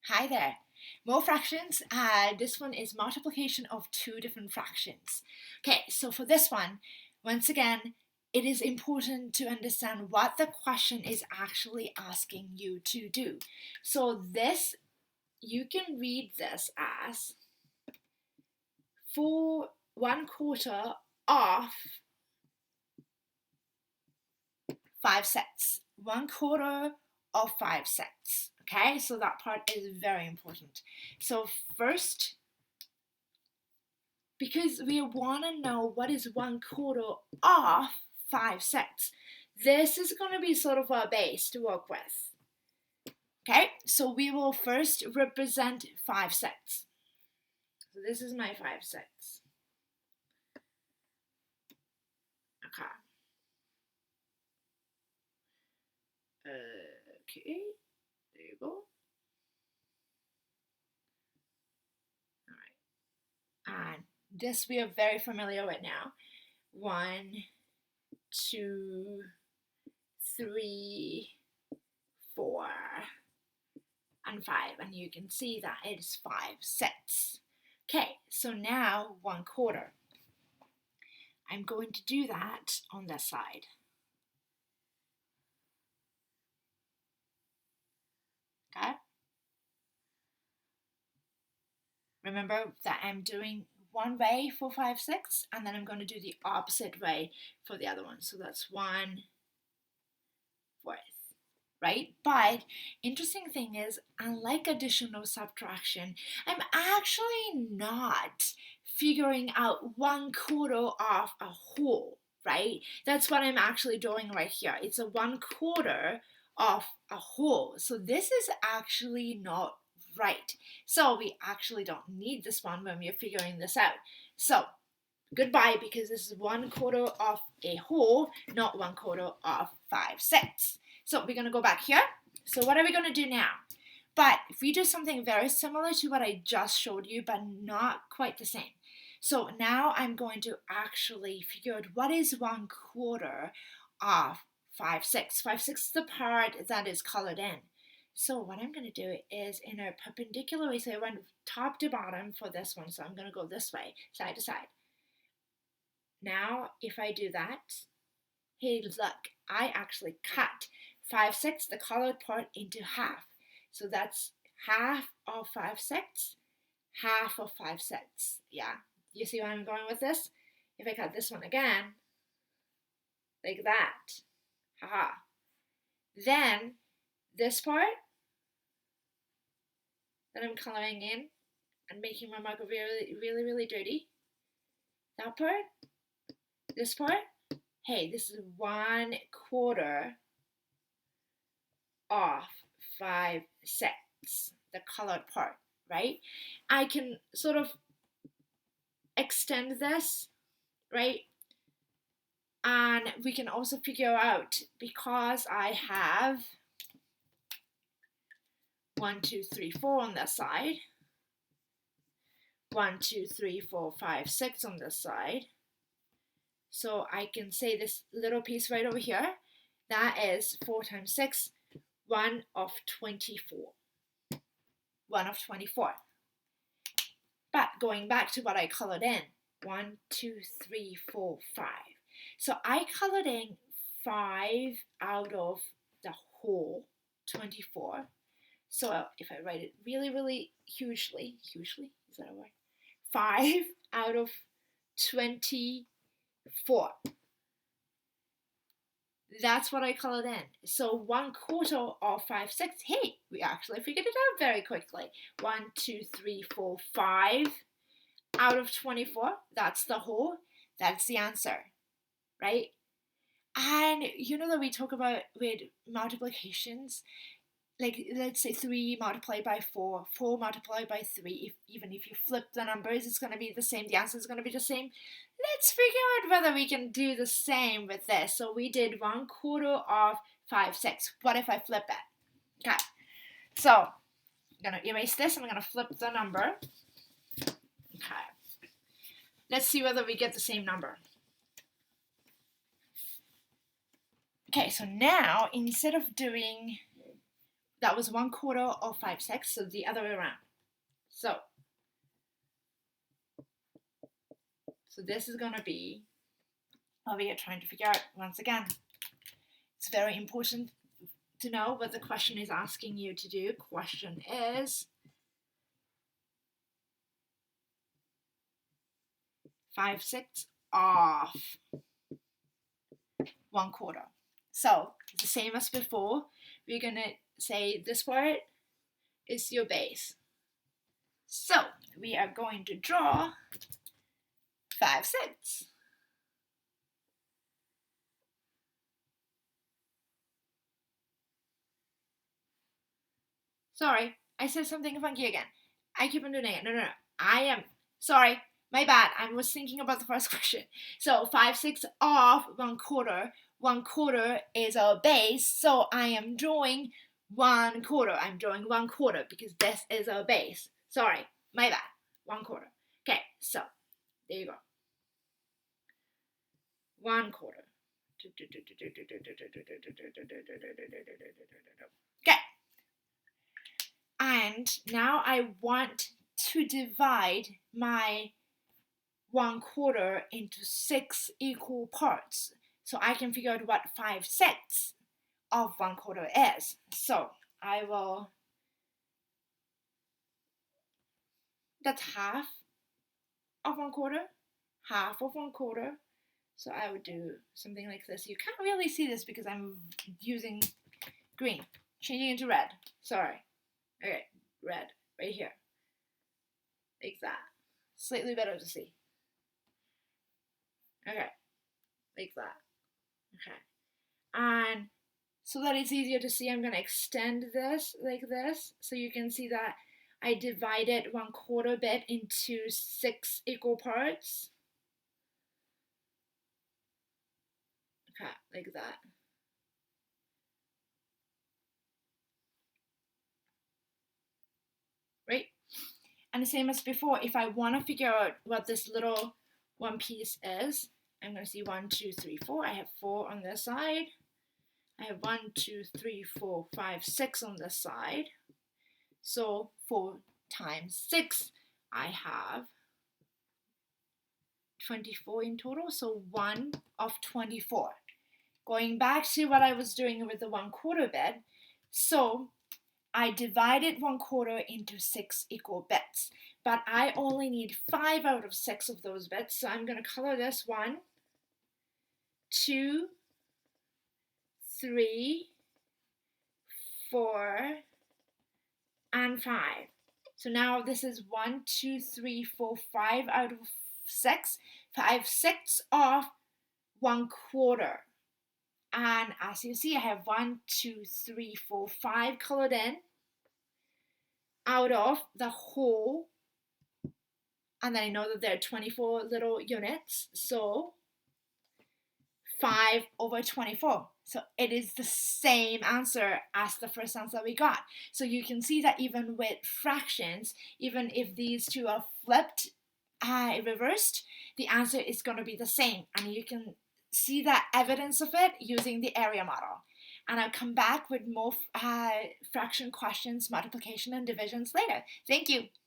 Hi there. More fractions. This one is multiplication of two different fractions. Okay, so for this one, once again, it is important to understand what the question is actually asking you to do. So this, you can read this as 1/4 of 5 sets. 1/4 of 5 sets. Okay, so that part is very important. So first, because we want to know what is 1/4 of 5 sets, this is going to be sort of our base to work with. Okay, so we will first represent 5 sets. So this is my 5 sets. Okay. Okay, there you go. All right. And this we are very familiar with now. 1, 2, 3, 4, and 5. And you can see that it is 5 sets. Okay, so now 1/4. I'm going to do that on this side. Okay? Remember that I'm doing one way for 5, 6, and then I'm going to do the opposite way for the other one. So that's 1/4, right? But interesting thing is, unlike addition or subtraction, I'm actually not figuring out 1/4 of a whole, right? That's what I'm actually doing right here. It's a 1/4 of a whole. So this is actually not right. So we actually don't need this one when we're figuring this out. So goodbye, because this is 1/4 of a whole, not 1/4 of 5 sets. So we're going to go back here. So what are we going to do now? But if we do something very similar to what I just showed you, but not quite the same. So now I'm going to actually figure out what is 1/4 of 5, 6. 5, 6 is the part that is colored in. So what I'm going to do is in a perpendicular way. So I went top to bottom for this one. So I'm going to go this way, side to side. Now, if I do that, hey, look, I actually cut 5, 6, the colored part, into half. So that's half of 5, 6, half of 5 sets. Yeah, you see where I'm going with this? If I cut this one again, like that, haha. Then this part that I'm coloring in and making my marker really, really, really dirty, that part, this part, hey, this is 1/4 of 5 sets, the colored part, right? I can sort of extend this, right? And we can also figure out, because I have 1, 2, 3, 4 on this side, 1, 2, 3, 4, 5, 6 on this side. So I can say this little piece right over here, that is 4 times 6, 1 of 24. 1 of 24. But going back to what I colored in, 1, 2, 3, 4, 5. So I colored in 5 out of the whole 24. So if I write it really, really hugely, is that a word? 5 out of 24. That's what I colored in. So 1/4 of 5, 6. Hey, we actually figured it out very quickly. 1, 2, 3, 4, 5 out of 24. That's the whole. That's the answer, right? And you know that we talk about with multiplications, like let's say 3 multiplied by 4, 4 multiplied by 3. Even if you flip the numbers, it's going to be the same. The answer is going to be the same. Let's figure out whether we can do the same with this. So we did 1/4 of 5, 6. What if I flip it? Okay. So I'm going to erase this and I'm going to flip the number. Okay. Let's see whether we get the same number. Okay, so now instead of doing that was 1/4 of 5/6, so the other way around. So this is gonna be what we are trying to figure out. Once again, it's very important to know what the question is asking you to do. Question is 5/6 of 1/4. So it's the same as before. We're gonna say this part is your base. So we are going to draw 5/6. Sorry, I said something funky again. I keep on doing it. No. I am sorry. My bad. I was thinking about the first question. So 5/6 of 1/4. 1/4 is our base. So I am drawing 1/4. I'm drawing 1/4 because this is our base. Sorry, my bad. 1/4. Okay, so there you go. 1/4. Okay. And now I want to divide my 1/4 into 6 equal parts so I can figure out what 5/6 of 1/4 is. So I will, that's half of 1/4, half of 1/4. So I would do something like this. You can't really see this because I'm using green, changing into red. Sorry. Okay, red right here. Like that. Slightly better to see. Okay, like that. Okay. And so that it's easier to see, I'm going to extend this like this so you can see that I divided 1/4 bit into 6 equal parts. Okay, like that. Right? And the same as before, if I want to figure out what this little one piece is, I'm going to see 1, 2, 3, 4. I have 4 on this side. I have 1, 2, 3, 4, 5, 6 on this side. So 4 times 6, I have 24 in total. So 1 of 24. Going back to what I was doing with the 1/4 bit. So I divided 1/4 into 6 equal bits, but I only need 5 out of 6 of those bits. So I'm going to color this 1, 2, 3, 4, and 5. So now this is 1, 2, 3, 4, 5 out of 6. 5/6 of 1/4. And as you see, I have 1, 2, 3, 4, 5 colored in out of the whole. And then I know that there are 24 little units. So 5 over 24. So it is the same answer as the first answer we got. So you can see that even with fractions, even if these two are flipped, reversed, the answer is going to be the same. And you can see that evidence of it using the area model. And I'll come back with more fraction questions, multiplication, and divisions later. Thank you.